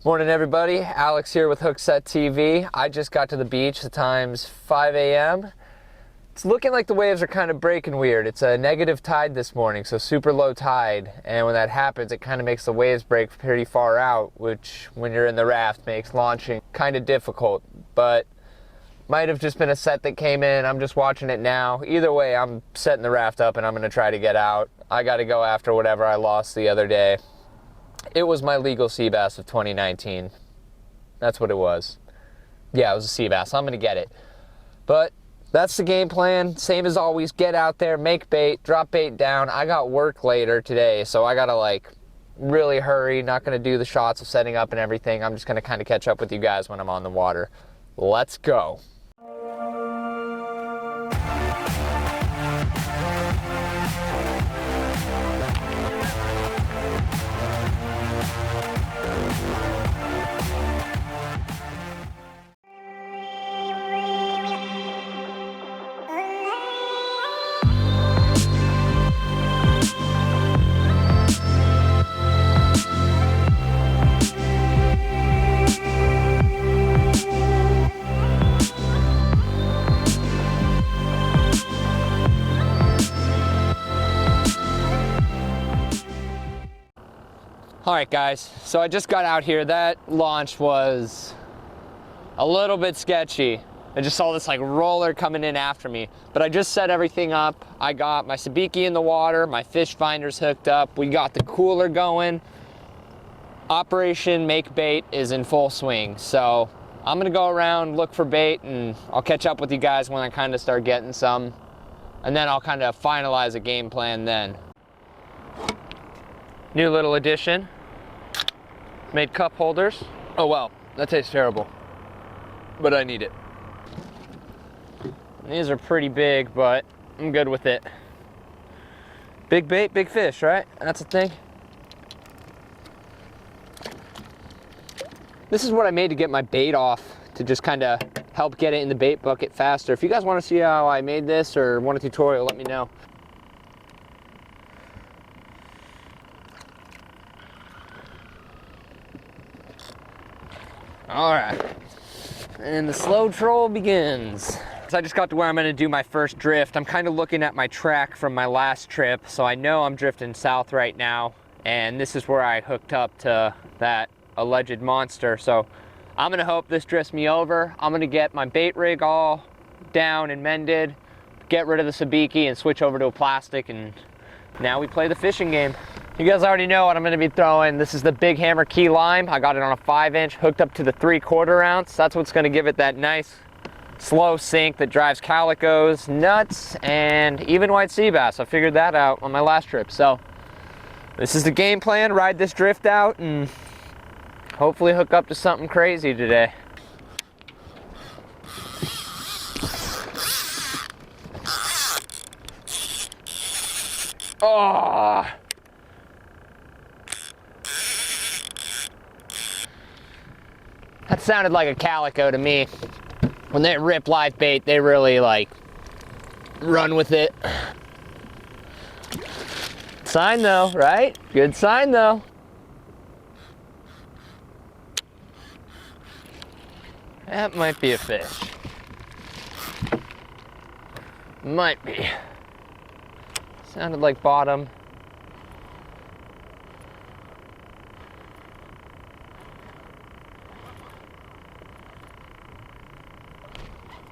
Morning everybody, Alex here with Hookset TV. I just got to the beach, the time's 5 a.m. It's looking like the waves are kind of breaking weird. It's a negative tide this morning, so super low tide. And when that happens, it kind of makes the waves break pretty far out, which when you're in the raft makes launching kind of difficult. But might have just been a set that came in. I'm just watching it now. Either way, I'm setting the raft up and I'm gonna try to get out. I gotta go after whatever I lost the other day. It was my legal sea bass of 2019. That's what it was. Yeah, it was a sea bass. I'm gonna get it. But that's the game plan. Same as always, get out there, make bait, drop bait down. I got work later today, so I gotta like really hurry. Not gonna do the shots of setting up and everything. I'm just gonna kind of catch up with you guys when I'm on the water. Let's go. All right guys, so I just got out here. That launch was a little bit sketchy. I just saw this like roller coming in after me, but I just set everything up. I got my sabiki in the water, my fish finders hooked up. We got the cooler going. Operation Make Bait is in full swing. So I'm gonna go around, look for bait, and I'll catch up with you guys when I kind of start getting some. And then I'll kind of finalize a game plan then. New little addition. Made cup holders. Oh wow, that tastes terrible, but I need it. These are pretty big, but I'm good with it. Big bait, big fish, right? That's the thing. This is what I made to get my bait off, to just kind of help get it in the bait bucket faster. If you guys want to see how I made this or want a tutorial, let me know. All right, and the slow troll begins. So I just got to where I'm gonna do my first drift. I'm kind of looking at my track from my last trip, so I know I'm drifting south right now, and this is where I hooked up to that alleged monster. So I'm gonna hope this drifts me over. I'm gonna get my bait rig all down and mended, get rid of the sabiki and switch over to a plastic, and now we play the fishing game. You guys already know what I'm gonna be throwing. This is the Big Hammer Key Lime. I got it on a 5-inch, hooked up to the 3/4 ounce. That's what's gonna give it that nice slow sink that drives calicos nuts and even white sea bass. I figured that out on my last trip. So this is the game plan, ride this drift out and hopefully hook up to something crazy today. Oh! That sounded like a calico to me. When they rip live bait, they really like run with it. Sign though, right? Good sign though. That might be a fish. Might be. Sounded like bottom.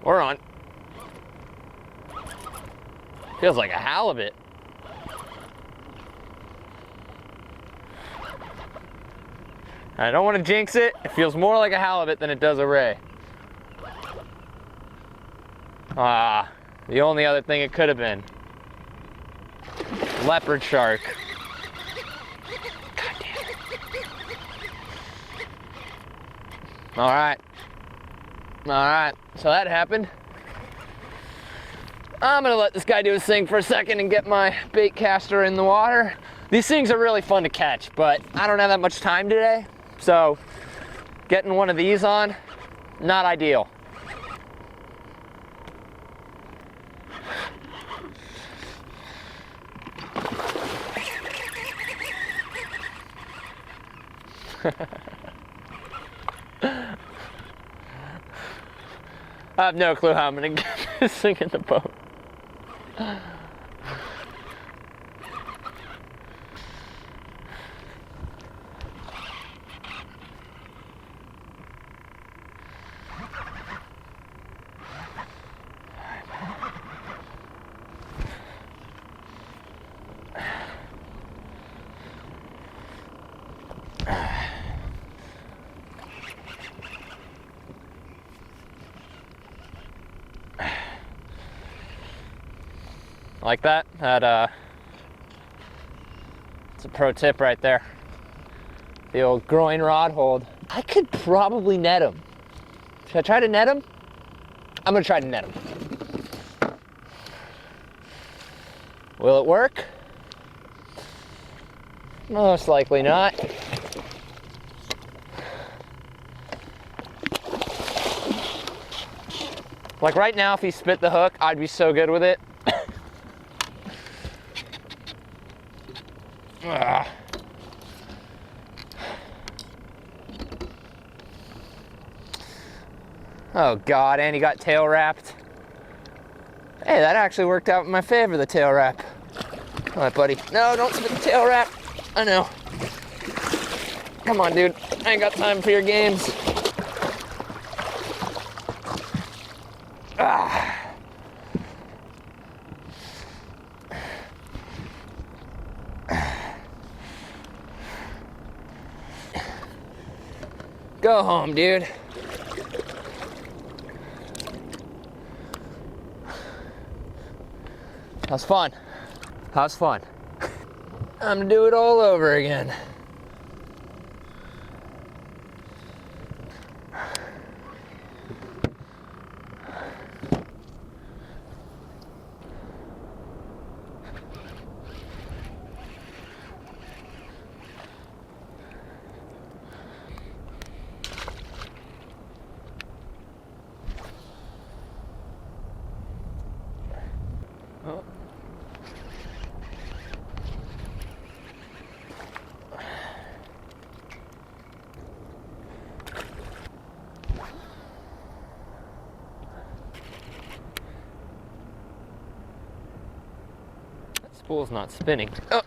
We're on. Feels like a halibut. I don't want to jinx it. It feels more like a halibut than it does a ray. Ah, the only other thing it could have been. Leopard shark. God damn it. All right. All right, so that happened. I'm gonna let this guy do his thing for a second and get my bait caster in the water. These things are really fun to catch, but I don't have that much time today, so getting one of these on, not ideal. I have no clue how I'm gonna get this thing in the boat. Like that? It's a pro tip right there. The old groin rod hold. I could probably net him. Should I try to net him? I'm gonna try to net him. Will it work? Most likely not. Like right now, if he spit the hook, I'd be so good with it. Oh God, and he got tail wrapped. Hey, that actually worked out in my favor, the tail wrap. All right, buddy. No, don't spit the tail wrap. I know. Come on, dude. I ain't got time for your games. Ah. Go home, dude. That was fun. That was fun. I'm gonna do it all over again. Oh. That spool's not spinning. Oh.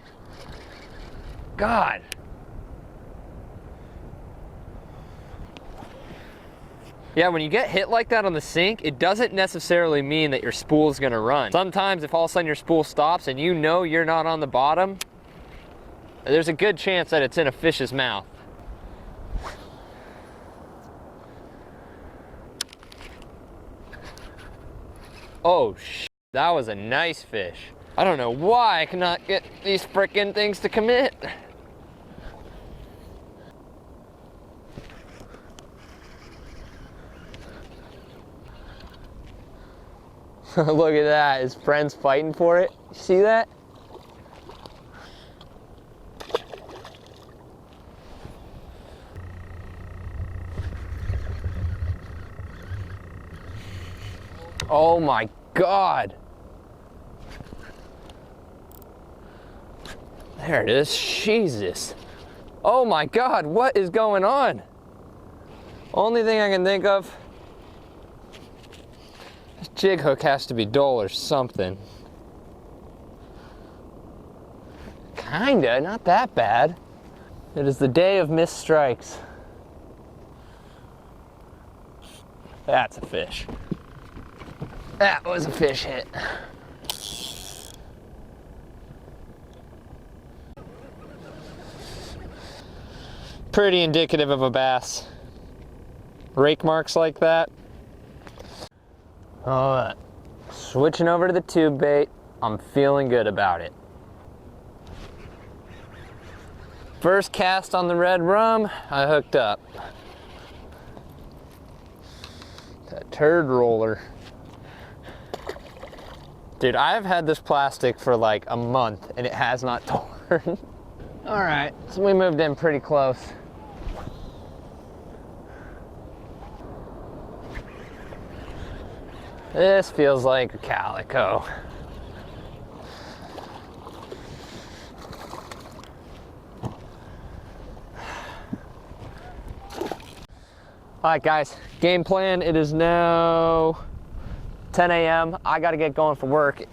God. Yeah, when you get hit like that on the sink, it doesn't necessarily mean that your spool's gonna run. Sometimes if all of a sudden your spool stops and you know you're not on the bottom, there's a good chance that it's in a fish's mouth. Oh, that was a nice fish. I don't know why I cannot get these frickin' things to commit. Look at that, his friend's fighting for it. You see that? Oh my God. There it is, Jesus. Oh my God, what is going on? Only thing I can think of, this jig hook has to be dull or something. Kinda, not that bad. It is the day of missed strikes. That's a fish. That was a fish hit. Pretty indicative of a bass. Rake marks like that. All right, switching over to the tube bait. I'm feeling good about it. First cast on the red rum, I hooked up. That turd roller. Dude, I've had this plastic for like a month and it has not torn. All right, so we moved in pretty close. This feels like a calico. All right, guys, game plan. It is now 10 a.m. I got to get going for work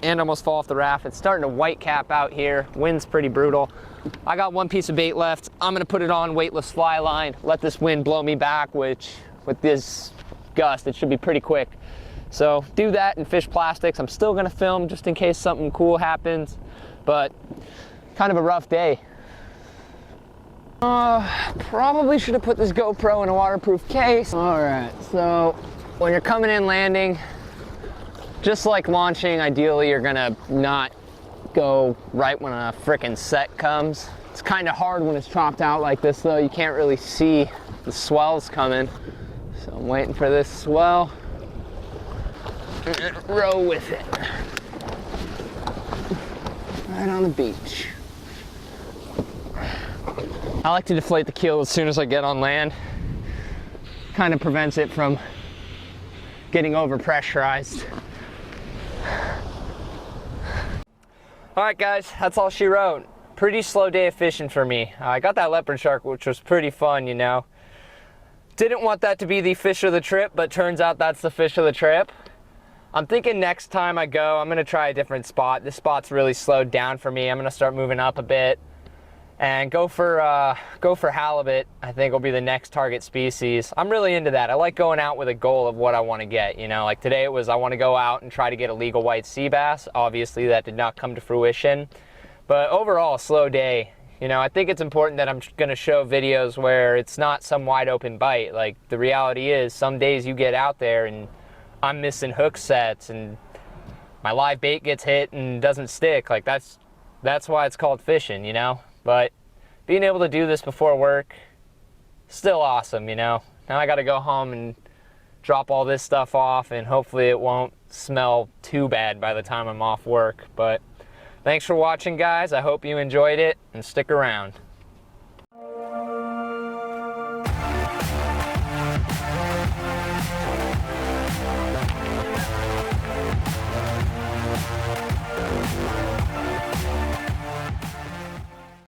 and almost fall off the raft. It's starting to white cap out here. Wind's pretty brutal. I got one piece of bait left. I'm going to put it on weightless fly line, let this wind blow me back, which with this gust, it should be pretty quick. So do that and fish plastics. I'm still going to film just in case something cool happens, but kind of a rough day. Probably should have put this GoPro in a waterproof case. All right, so when you're coming in landing, just like launching, ideally you're gonna not go right when a frickin' set comes. It's kind of hard when it's chopped out like this though. You can't really see the swells coming. So I'm waiting for this swell and row with it. Right on the beach. I like to deflate the keel as soon as I get on land. Kind of prevents it from getting over pressurized. All right, guys, that's all she wrote. Pretty slow day of fishing for me. I got that leopard shark, which was pretty fun, you know. Didn't want that to be the fish of the trip, but turns out that's the fish of the trip. I'm thinking next time I go, I'm gonna try a different spot. This spot's really slowed down for me. I'm gonna start moving up a bit and go for halibut. I think will be the next target species. I'm really into that. I like going out with a goal of what I want to get, you know. Like today it was I want to go out and try to get a legal white sea bass. Obviously that did not come to fruition, but overall a slow day. You know, I think it's important that I'm going to show videos where it's not some wide open bite. Like the reality is some days you get out there and I'm missing hook sets and my live bait gets hit and doesn't stick. Like that's why it's called fishing, you know. But being able to do this before work, still awesome, you know. Now I got to go home and drop all this stuff off, and hopefully it won't smell too bad by the time I'm off work. But thanks for watching, guys. I hope you enjoyed it, and stick around.